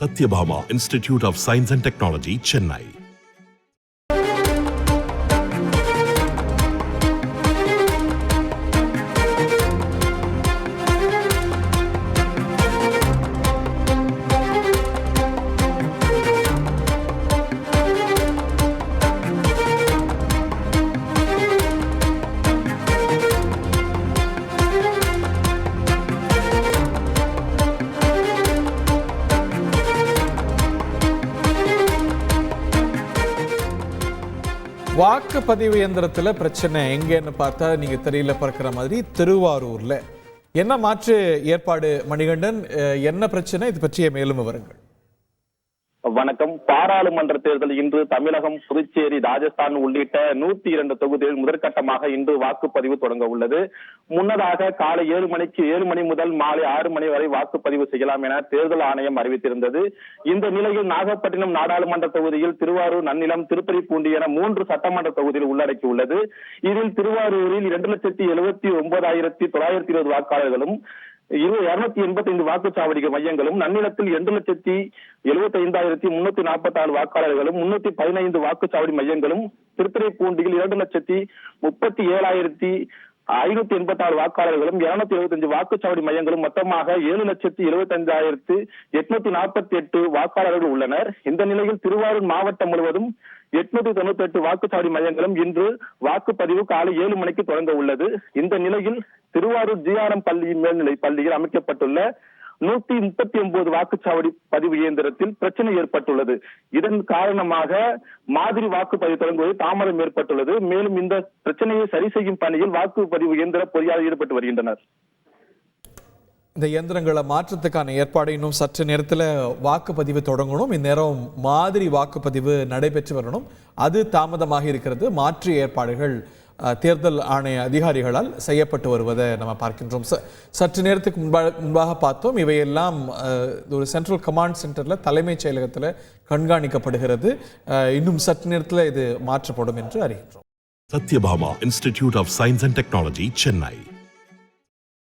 Satyabhama Institute of Science and Technology, Chennai. வாக்குப்பதிவு இயந்திரத்தில் பிரச்சனை எங்கன்னு பார்த்தா நீங்க தெரியல பறக்கிற மாதிரி திருவாரூர்ல என்ன மாற்று ஏற்பாடு மணிகண்டன், என்ன பிரச்சனை, இது பற்றிய மேலும் விவரங்கள். வணக்கம். பாராளுமன்ற தேர்தல் இன்று தமிழகம், புதுச்சேரி, ராஜஸ்தான் உள்ளிட்ட 102 தொகுதிகளில் முதற்கட்டமாக இன்று வாக்குப்பதிவு தொடங்க உள்ளது. முன்னதாக காலை 7 மணி முதல் மாலை 6 மணி வரை வாக்குப்பதிவு செய்யலாம் என தேர்தல் ஆணையம் அறிவித்திருந்தது. இந்த நிலையில் நாகப்பட்டினம் நாடாளுமன்ற தொகுதியில் திருவாரூர், நன்னிலம், திருப்பதிப்பூண்டி என 3 சட்டமன்ற தொகுதியில் உள்ளடக்கியுள்ளது. இதில் திருவாரூரில் 2,79,920 வாக்காளர்களும் 285 வாக்குச்சாவடி மையங்களும், நன்னிலத்தில் 2,75,346 வாக்காளர்களும் 315 வாக்குச்சாவடி மையங்களும், திருத்துறைப்பூண்டியில் 2,37,586 வாக்காளர்களும் 275 வாக்குச்சாவடி மையங்களும் மொத்தமாக 7,75,848 வாக்காளர்கள் உள்ளனர். இந்த நிலையில் திருவாரூர் மாவட்டம் முழுவதும் 898 வாக்குச்சாவடி மையங்களும் இன்று வாக்குப்பதிவு காலை 7 மணிக்கு தொடங்க உள்ளது. இந்த நிலையில் திருவாரூர் GRM பள்ளி மேல்நிலை பள்ளியில் அமைக்கப்பட்டுள்ள 139 வாக்குச்சாவடி பதிவு இயந்திரத்தில் பிரச்சனை ஏற்பட்டுள்ளது. இதன் காரணமாக மாதிரி வாக்குப்பதிவு தொடங்குவது தாமதம் ஏற்பட்டுள்ளது. மேலும் இந்த பிரச்சனையை சரி செய்யும் பணியில் வாக்குப்பதிவு இயந்திர பொறியாளர் ஈடுபட்டு வருகின்றனர். இந்த இயந்திரங்களை மாற்றத்துக்கான ஏற்பாடு இன்னும் சற்று நேரத்தில் வாக்குப்பதிவு தொடங்கணும். இந்நேரம் மாதிரி வாக்குப்பதிவு நடைபெற்று வரணும். அது தாமதமாக இருக்கிறது. மாற்று ஏற்பாடுகள் தேர்தல் ஆணைய அதிகாரிகளால் செய்யப்பட்டு வருவதை நம்ம பார்க்கின்றோம். சற்று நேரத்துக்கு முன்பாக பார்த்தோம். இவையெல்லாம் ஒரு சென்ட்ரல் கமாண்ட் சென்டரில், தலைமைச் செயலகத்தில் கண்காணிக்கப்படுகிறது. இன்னும் சற்று நேரத்தில் இது மாற்றப்படும் என்று அறிகின்றோம். Satyabhama Institute of Science and Technology, Chennai.